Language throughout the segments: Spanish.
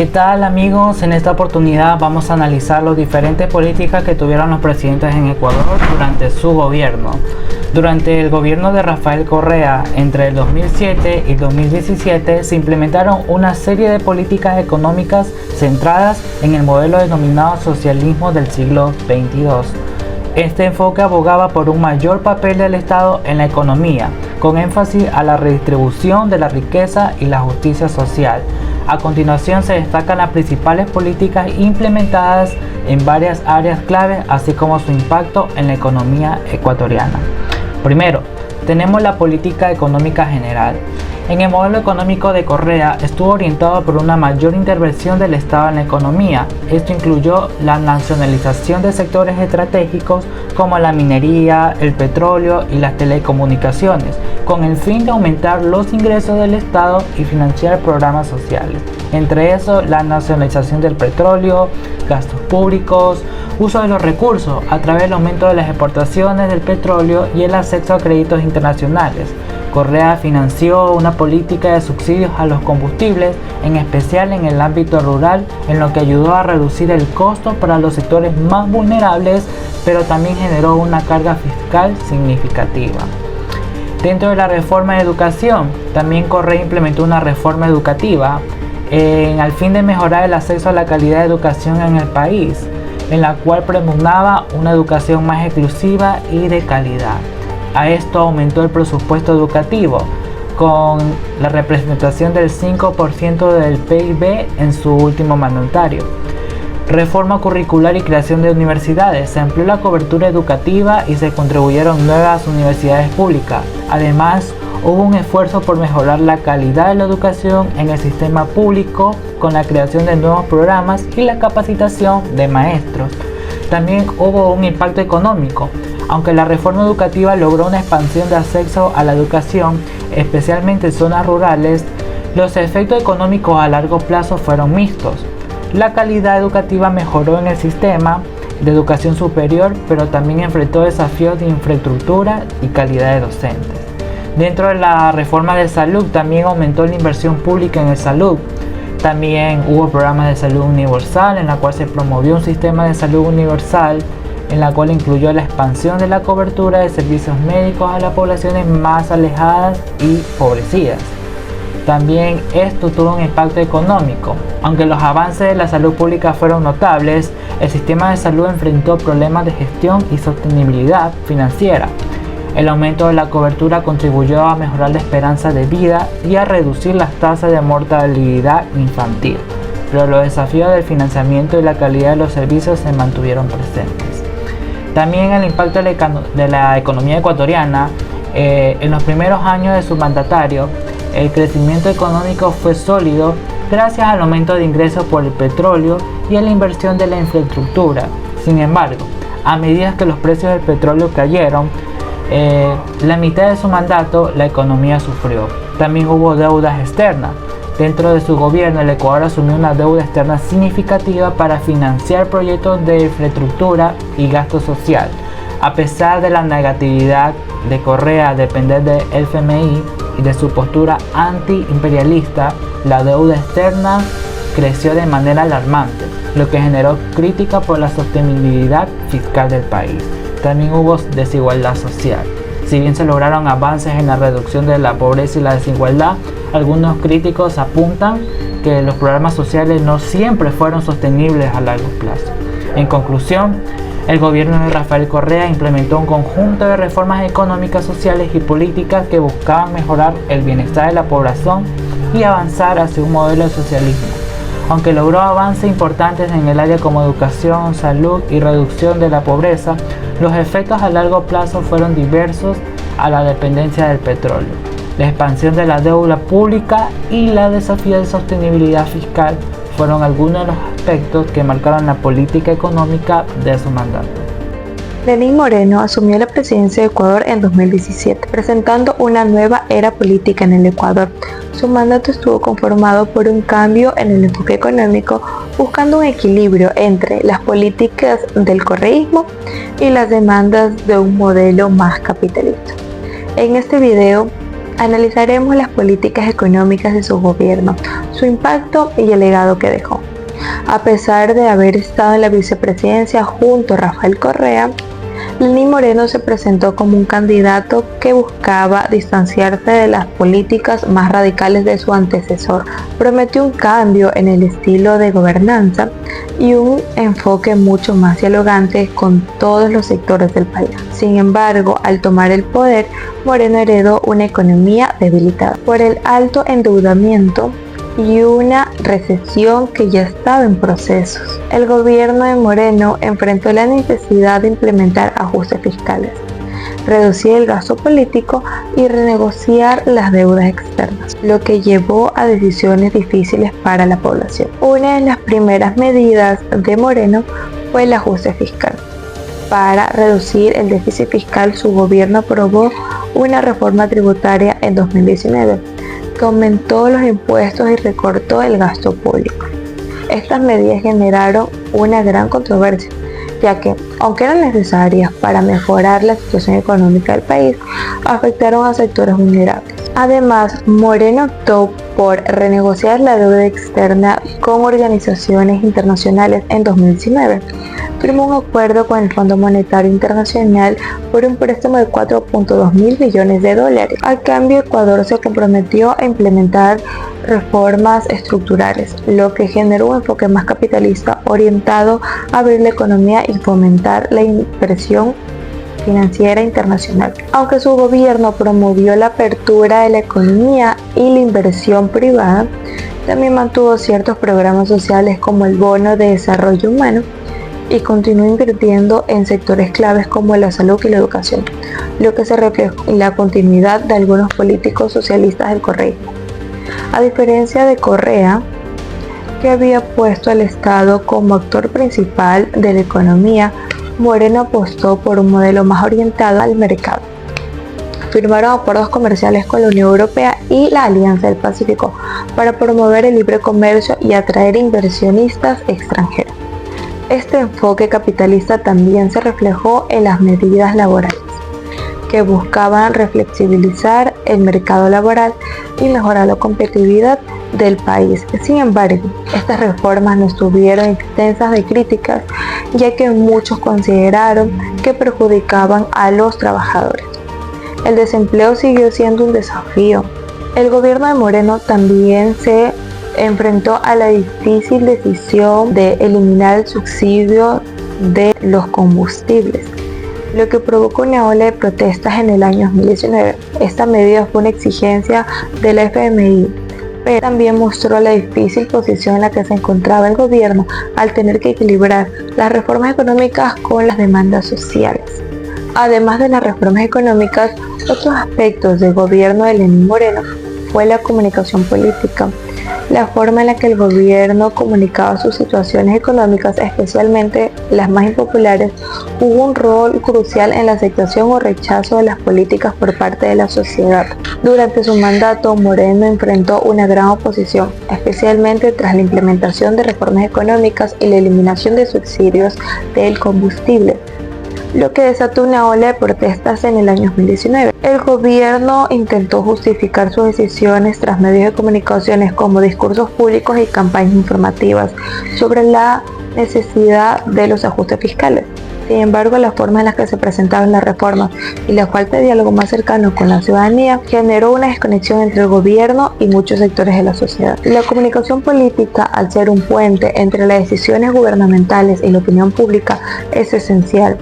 ¿Qué tal amigos? En esta oportunidad vamos a analizar las diferentes políticas que tuvieron los presidentes en Ecuador durante su gobierno. Durante el gobierno de Rafael Correa, entre el 2007 y 2017, se implementaron una serie de políticas económicas centradas en el modelo denominado socialismo del siglo XXII. Este enfoque abogaba por un mayor papel del Estado en la economía, con énfasis a la redistribución de la riqueza y la justicia social. A continuación se destacan las principales políticas implementadas en varias áreas claves, así como su impacto en la economía ecuatoriana. Primero, tenemos la política económica general. En el modelo económico de Correa estuvo orientado por una mayor intervención del Estado en la economía. Esto incluyó la nacionalización de sectores estratégicos como la minería, el petróleo y las telecomunicaciones, con el fin de aumentar los ingresos del Estado y financiar programas sociales. Entre esos, la nacionalización del petróleo, gastos públicos, uso de los recursos a través del aumento de las exportaciones del petróleo y el acceso a créditos internacionales. Correa financió una política de subsidios a los combustibles, en especial en el ámbito rural, en lo que ayudó a reducir el costo para los sectores más vulnerables, pero también generó una carga fiscal significativa. Dentro de la reforma de educación, también Correa implementó una reforma educativa al fin de mejorar el acceso a la calidad de educación en el país, en la cual propugnaba una educación más exclusiva y de calidad. A esto aumentó el presupuesto educativo, con la representación del 5% del PIB en su último mandatario. Reforma curricular y creación de universidades. Se amplió la cobertura educativa y se construyeron nuevas universidades públicas. Además, hubo un esfuerzo por mejorar la calidad de la educación en el sistema público con la creación de nuevos programas y la capacitación de maestros. También hubo un impacto económico. Aunque la reforma educativa logró una expansión de acceso a la educación, especialmente en zonas rurales, los efectos económicos a largo plazo fueron mixtos. La calidad educativa mejoró en el sistema de educación superior, pero también enfrentó desafíos de infraestructura y calidad de docentes. Dentro de la reforma de salud también aumentó la inversión pública en el salud. También hubo programas de salud universal, en la cual se promovió un sistema de salud universal, en la cual incluyó la expansión de la cobertura de servicios médicos a las poblaciones más alejadas y empobrecidas. También esto tuvo un impacto económico. Aunque los avances de la salud pública fueron notables, el sistema de salud enfrentó problemas de gestión y sostenibilidad financiera. El aumento de la cobertura contribuyó a mejorar la esperanza de vida y a reducir las tasas de mortalidad infantil, pero los desafíos del financiamiento y la calidad de los servicios se mantuvieron presentes. También el impacto de la economía ecuatoriana. En los primeros años de su mandatario, el crecimiento económico fue sólido gracias al aumento de ingresos por el petróleo y a la inversión de la infraestructura. Sin embargo, a medida que los precios del petróleo cayeron, la mitad de su mandato, la economía sufrió. También hubo deudas externas. Dentro de su gobierno, el Ecuador asumió una deuda externa significativa para financiar proyectos de infraestructura y gasto social. A pesar de la negatividad de Correa a depender del FMI y de su postura anti-imperialista, la deuda externa creció de manera alarmante, lo que generó crítica por la sostenibilidad fiscal del país. También hubo desigualdad social. Si bien se lograron avances en la reducción de la pobreza y la desigualdad, algunos críticos apuntan que los programas sociales no siempre fueron sostenibles a largo plazo. En conclusión, el gobierno de Rafael Correa implementó un conjunto de reformas económicas, sociales y políticas que buscaban mejorar el bienestar de la población y avanzar hacia un modelo de socialismo. Aunque logró avances importantes en el área como educación, salud y reducción de la pobreza, los efectos a largo plazo fueron diversos a la dependencia del petróleo, la expansión de la deuda pública y la desafío de sostenibilidad fiscal fueron algunos de los aspectos que marcaron la política económica de su mandato. Lenín Moreno asumió la presidencia de Ecuador en 2017, presentando una nueva era política en el Ecuador. Su mandato estuvo conformado por un cambio en el enfoque económico, buscando un equilibrio entre las políticas del correísmo y las demandas de un modelo más capitalista. En este video Analizaremos las políticas económicas de su gobierno, su impacto y el legado que dejó. A pesar de haber estado en la vicepresidencia junto a Rafael Correa, Lenín Moreno se presentó como un candidato que buscaba distanciarse de las políticas más radicales de su antecesor. Prometió un cambio en el estilo de gobernanza y un enfoque mucho más dialogante con todos los sectores del país. Sin embargo, al tomar el poder, Moreno heredó una economía debilitada por el alto endeudamiento y una recesión que ya estaba en procesos. El gobierno de Moreno enfrentó la necesidad de implementar ajustes fiscales, reducir el gasto político y renegociar las deudas externas, lo que llevó a decisiones difíciles para la población. Una de las primeras medidas de Moreno fue el ajuste fiscal. Para reducir el déficit fiscal, su gobierno aprobó una reforma tributaria en 2019 que aumentó los impuestos y recortó el gasto público. Estas medidas generaron una gran controversia, ya que, aunque eran necesarias para mejorar la situación económica del país, afectaron a sectores vulnerables. Además, Moreno optó por renegociar la deuda externa con organizaciones internacionales en 2019. Firmó un acuerdo con el Fondo Monetario Internacional por un préstamo de 4.2 mil millones de dólares. A cambio, Ecuador se comprometió a implementar reformas estructurales, lo que generó un enfoque más capitalista orientado a abrir la economía y fomentar la inversión financiera internacional. Aunque su gobierno promovió la apertura de la economía y la inversión privada, también mantuvo ciertos programas sociales como el Bono de Desarrollo Humano y continuó invirtiendo en sectores claves como la salud y la educación, lo que se reflejó en la continuidad de algunos políticos socialistas del correísmo. A diferencia de Correa, que había puesto al Estado como actor principal de la economía, Moreno apostó por un modelo más orientado al mercado. Firmaron acuerdos comerciales con la Unión Europea y la Alianza del Pacífico para promover el libre comercio y atraer inversionistas extranjeros. Este enfoque capitalista también se reflejó en las medidas laborales, que buscaban reflexibilizar el mercado laboral y mejorar la competitividad del país. Sin embargo, estas reformas no estuvieron extensas de críticas, ya que muchos consideraron que perjudicaban a los trabajadores. El desempleo siguió siendo un desafío. El gobierno de Moreno también se enfrentó a la difícil decisión de eliminar el subsidio de los combustibles, lo que provocó una ola de protestas en el año 2019. Esta medida fue una exigencia de la FMI, pero también mostró la difícil posición en la que se encontraba el gobierno al tener que equilibrar las reformas económicas con las demandas sociales. Además de las reformas económicas, otros aspectos del gobierno de Lenín Moreno fue la comunicación política. La forma en la que el gobierno comunicaba sus situaciones económicas, especialmente las más impopulares, jugó un rol crucial en la aceptación o rechazo de las políticas por parte de la sociedad. Durante su mandato, Moreno enfrentó una gran oposición, especialmente tras la implementación de reformas económicas y la eliminación de subsidios del combustible, lo que desató una ola de protestas en el año 2019. El gobierno intentó justificar sus decisiones tras medios de comunicaciones como discursos públicos y campañas informativas sobre la necesidad de los ajustes fiscales. Sin embargo, la forma en la que se presentaban las reformas y la falta de diálogo más cercano con la ciudadanía generó una desconexión entre el gobierno y muchos sectores de la sociedad. La comunicación política, al ser un puente entre las decisiones gubernamentales y la opinión pública, es esencial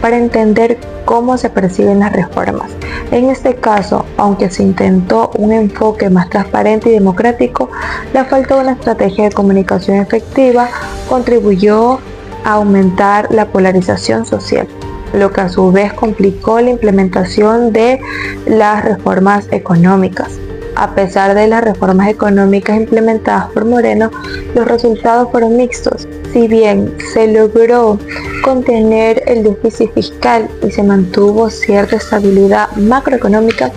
para entender cómo se perciben las reformas. En este caso, aunque se intentó un enfoque más transparente y democrático, la falta de una estrategia de comunicación efectiva contribuyó a aumentar la polarización social, lo que a su vez complicó la implementación de las reformas económicas. A pesar de las reformas económicas implementadas por Moreno, los resultados fueron mixtos. Si bien se logró contener el déficit fiscal y se mantuvo cierta estabilidad macroeconómica,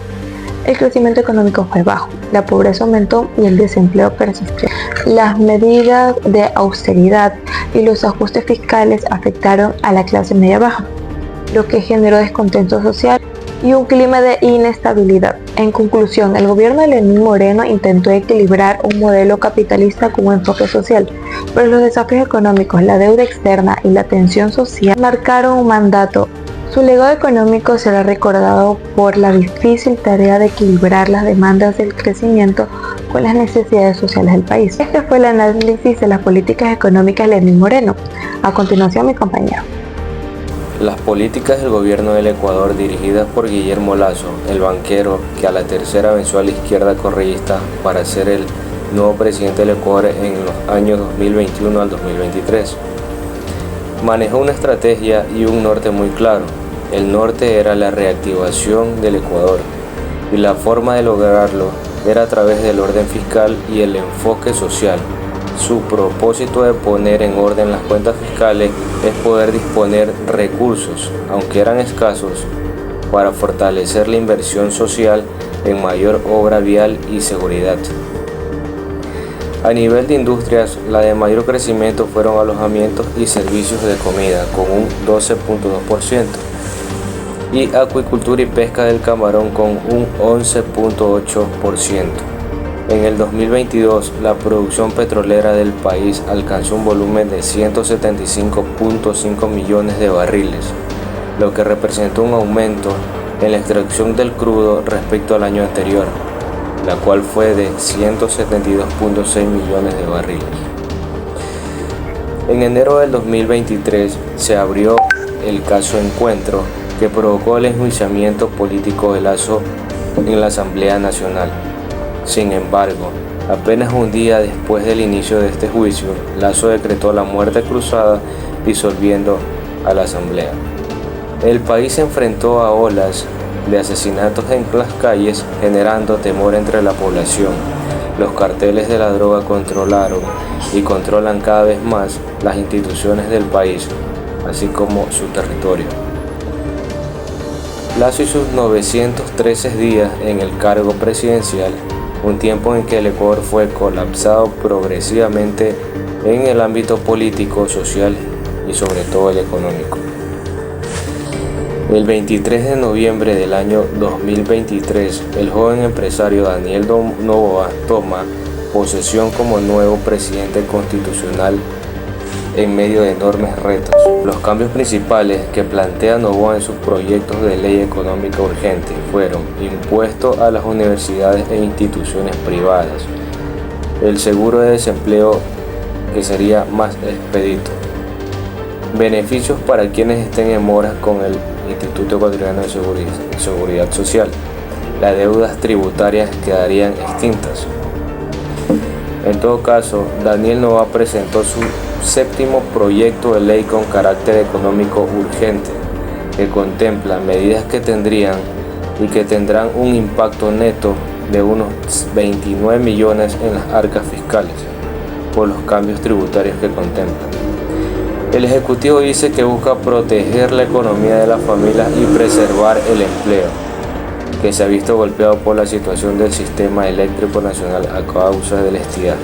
el crecimiento económico fue bajo, la pobreza aumentó y el desempleo persistió. Las medidas de austeridad y los ajustes fiscales afectaron a la clase media baja, lo que generó descontento social y un clima de inestabilidad. En conclusión, el gobierno de Lenín Moreno intentó equilibrar un modelo capitalista con un enfoque social, pero los desafíos económicos, la deuda externa y la tensión social marcaron un mandato. Su legado económico será recordado por la difícil tarea de equilibrar las demandas del crecimiento con las necesidades sociales del país. Este fue el análisis de las políticas económicas de Lenín Moreno. A continuación, mi compañero. Las políticas del gobierno del Ecuador dirigidas por Guillermo Lasso, el banquero que a la tercera venció a la izquierda correísta para ser el nuevo presidente del Ecuador en los años 2021 al 2023. Manejó una estrategia y un norte muy claro. El norte era la reactivación del Ecuador y la forma de lograrlo era a través del orden fiscal y el enfoque social. Su propósito de poner en orden las cuentas fiscales es poder disponer recursos, aunque eran escasos, para fortalecer la inversión social en mayor obra vial y seguridad. A nivel de industrias, la de mayor crecimiento fueron alojamientos y servicios de comida, con un 12.2%, y acuicultura y pesca del camarón con un 11.8%. En el 2022, la producción petrolera del país alcanzó un volumen de 175.5 millones de barriles, lo que representó un aumento en la extracción del crudo respecto al año anterior, la cual fue de 172.6 millones de barriles. En enero del 2023 se abrió el caso Encuentro, que provocó el enjuiciamiento político de Lasso en la Asamblea Nacional. Sin embargo, apenas un día después del inicio de este juicio, Lasso decretó la muerte cruzada, disolviendo a la Asamblea. El país se enfrentó a olas de asesinatos en las calles, generando temor entre la población. Los carteles de la droga controlaron y controlan cada vez más las instituciones del país, así como su territorio. Lasso y sus 913 días en el cargo presidencial, un tiempo en que el Ecuador fue colapsado progresivamente en el ámbito político, social y sobre todo el económico. El 23 de noviembre del año 2023, el joven empresario Daniel Noboa toma posesión como nuevo presidente constitucional en medio de enormes retos. Los cambios principales que plantea Noboa en sus proyectos de ley económica urgente fueron impuestos a las universidades e instituciones privadas, el seguro de desempleo que sería más expedito, beneficios para quienes estén en mora con el Instituto Ecuatoriano de Seguridad Social, las deudas tributarias quedarían extintas. En todo caso, Daniel Noboa presentó su séptimo proyecto de ley con carácter económico urgente, que contempla medidas que tendrán un impacto neto de unos 29 millones en las arcas fiscales por los cambios tributarios que contemplan. El Ejecutivo dice que busca proteger la economía de las familias y preservar el empleo, que se ha visto golpeado por la situación del sistema eléctrico nacional a causa del estiaje.